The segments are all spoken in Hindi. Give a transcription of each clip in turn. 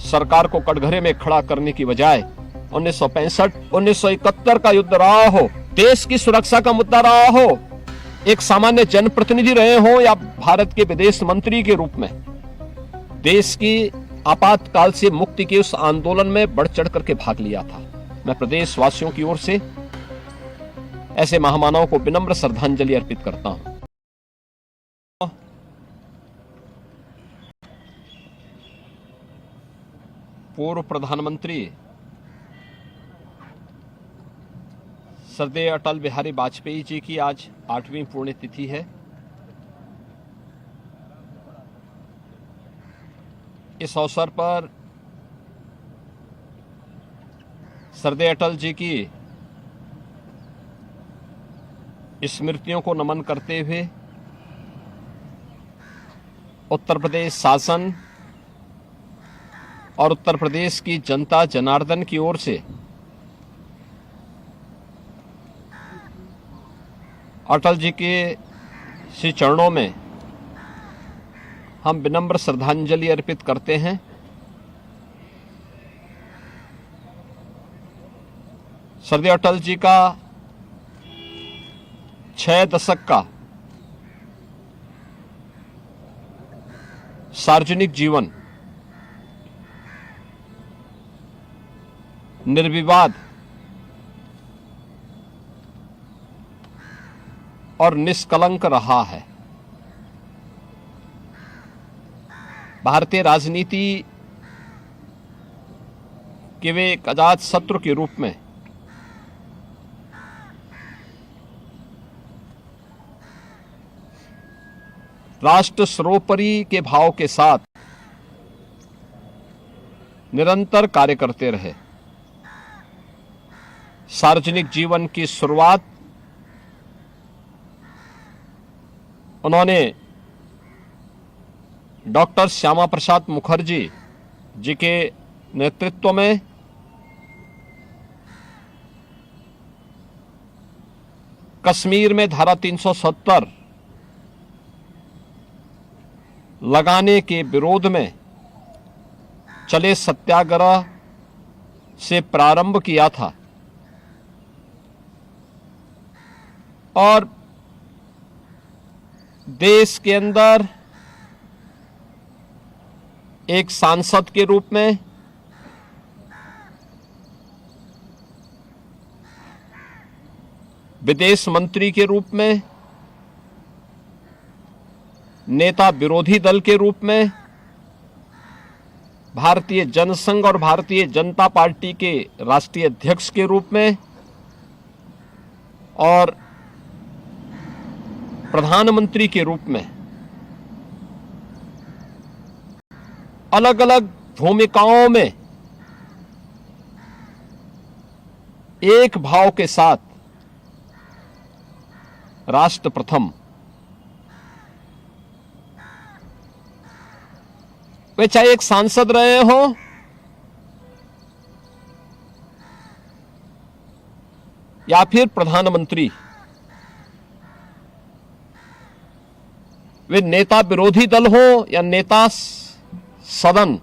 सरकार को कटघरे में खड़ा करने की बजाय 1965, 1971 का युद्ध रहा हो, देश की सुरक्षा का मुद्दा रहा हो, एक सामान्य जनप्रतिनिधि रहे हो या भारत के विदेश मंत्री के रूप में, देश की आपातकाल से मुक्ति के उस आंदोलन में बढ़ चढ़ करके भाग लिया था। मैं प्रदेशवासियों की ओर से ऐसे महामानवों को विनम्र श्रद्धांजलि अर्पित करता हूं। पूर्व प्रधानमंत्री श्रद्धेय अटल बिहारी वाजपेयी जी की आज 8वीं पुण्यतिथि है। इस अवसर पर श्रद्धेय अटल जी की स्मृतियों को नमन करते हुए उत्तर प्रदेश शासन और उत्तर प्रदेश की जनता जनार्दन की ओर से अटल जी के श्री चरणों में हम विनम्र श्रद्धांजलि अर्पित करते हैं। श्रद्धेय अटल जी का 6 दशक का सार्वजनिक जीवन निर्विवाद और निष्कलंक रहा है। भारतीय राजनीति के वे एक अजात शत्रु के रूप में राष्ट्र सर्वोपरि के भाव के साथ निरंतर कार्य करते रहे। सार्वजनिक जीवन की शुरुआत उन्होंने डॉक्टर श्यामा प्रसाद मुखर्जी जी के नेतृत्व में कश्मीर में धारा 370 लगाने के विरोध में चले सत्याग्रह से प्रारंभ किया था और देश के अंदर एक सांसद के रूप में विदेश मंत्री के रूप में, नेता विरोधी दल के रूप में, भारतीय जनसंघ और भारतीय जनता पार्टी के राष्ट्रीय अध्यक्ष के रूप में और प्रधानमंत्री के रूप में अलग अलग भूमिकाओं में एक भाव के साथ राष्ट्र प्रथम, वे चाहे एक सांसद रहे हो या फिर प्रधानमंत्री, वे नेता विरोधी दल हो या नेता सदन,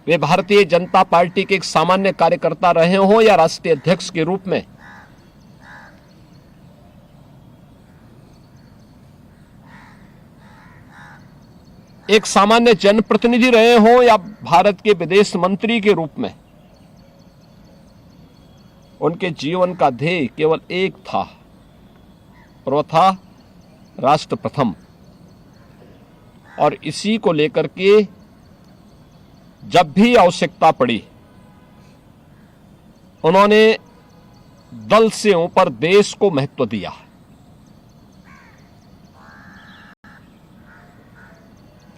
वे भारतीय जनता पार्टी के एक सामान्य कार्यकर्ता रहे हो या राष्ट्रीय अध्यक्ष के रूप में, एक सामान्य जनप्रतिनिधि रहे हो या भारत के विदेश मंत्री के रूप में, उनके जीवन का ध्येय केवल एक था और वह था राष्ट्र प्रथम। और इसी को लेकर के जब भी आवश्यकता पड़ी उन्होंने दल से ऊपर देश को महत्व दिया।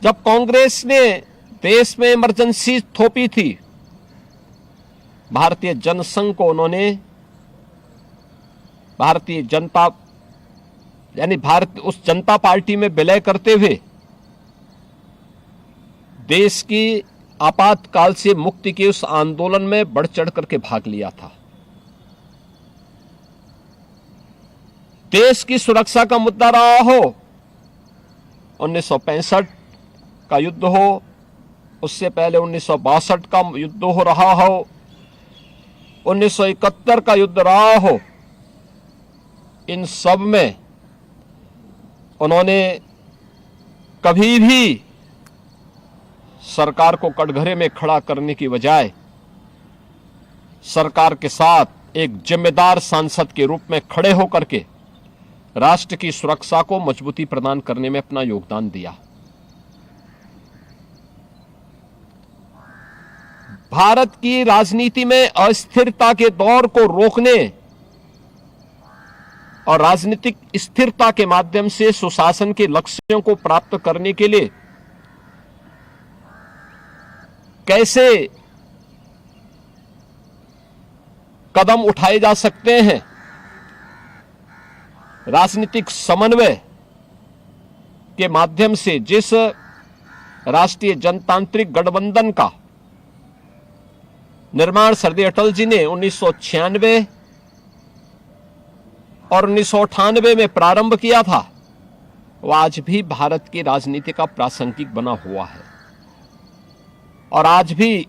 जब कांग्रेस ने देश में इमरजेंसी थोपी थी, भारतीय जनसंघ को उन्होंने भारतीय जनता यानी भारत उस जनता पार्टी में विलय करते हुए देश की आपातकाल से मुक्ति के उस आंदोलन में बढ़ चढ़ करके भाग लिया था। देश की सुरक्षा का मुद्दा रहा हो 1965, का युद्ध हो, उससे पहले 1962 का युद्ध हो रहा हो, 1971 का युद्ध रहा हो, इन सब में उन्होंने कभी भी सरकार को कटघरे में खड़ा करने की बजाय सरकार के साथ एक जिम्मेदार सांसद के रूप में खड़े होकर के राष्ट्र की सुरक्षा को मजबूती प्रदान करने में अपना योगदान दिया। भारत की राजनीति में अस्थिरता के दौर को रोकने और राजनीतिक स्थिरता के माध्यम से सुशासन के लक्ष्यों को प्राप्त करने के लिए कैसे कदम उठाए जा सकते हैं, राजनीतिक समन्वय के माध्यम से जिस राष्ट्रीय जनतांत्रिक गठबंधन का निर्माण सरदार अटल जी ने 1996 और 1998 में प्रारंभ किया था, वह आज भी भारत की राजनीति का प्रासंगिक बना हुआ है। और आज भी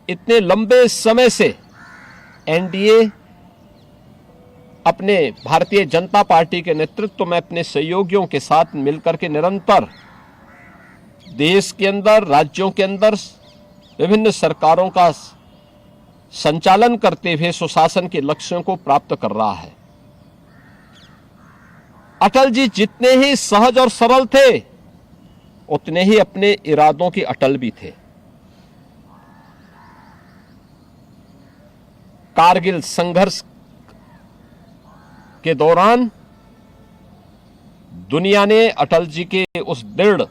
इतने लंबे समय से एनडीए अपने भारतीय जनता पार्टी के नेतृत्व में अपने सहयोगियों के साथ मिलकर के निरंतर देश के अंदर, राज्यों के अंदर विभिन्न सरकारों का संचालन करते हुए सुशासन के लक्ष्यों को प्राप्त कर रहा है। अटल जी जितने ही सहज और सरल थे, उतने ही अपने इरादों के अटल भी थे। कारगिल संघर्ष के दौरान दुनिया ने अटल जी के उस दृढ़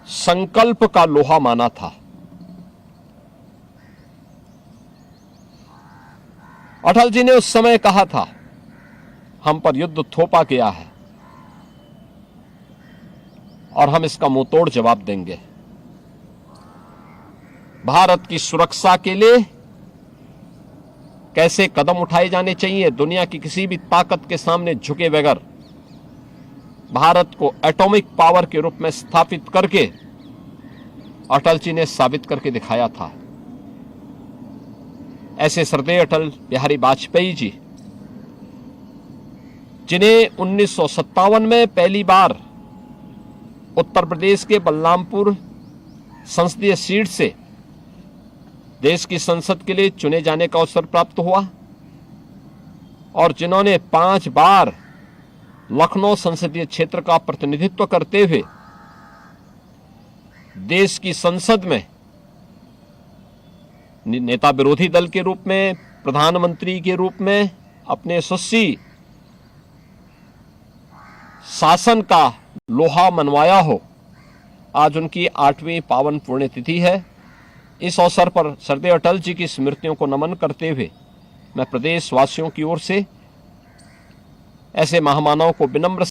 संकल्प का लोहा माना था। अटल जी ने उस समय कहा था, हम पर युद्ध थोपा गया है और हम इसका मुंहतोड़ जवाब देंगे। भारत की सुरक्षा के लिए कैसे कदम उठाए जाने चाहिए, दुनिया की किसी भी ताकत के सामने झुके बगैर भारत को एटॉमिक पावर के रूप में स्थापित करके अटल जी ने साबित करके दिखाया था। ऐसे सरदार अटल बिहारी वाजपेयी जी, जिन्हें 1957 में पहली बार उत्तर प्रदेश के बलरामपुर संसदीय सीट से देश की संसद के लिए चुने जाने का अवसर प्राप्त हुआ और जिन्होंने 5 बार लखनऊ संसदीय क्षेत्र का प्रतिनिधित्व करते हुए देश की संसद में नेता विरोधी दल के रूप में, प्रधानमंत्री के रूप में अपने यशस्वी शासन का लोहा मनवाया हो, आज उनकी 8वीं पावन पुण्यतिथि है। इस अवसर पर सरदार अटल जी की स्मृतियों को नमन करते हुए मैं प्रदेशवासियों की ओर से ऐसे महामानव को विनम्र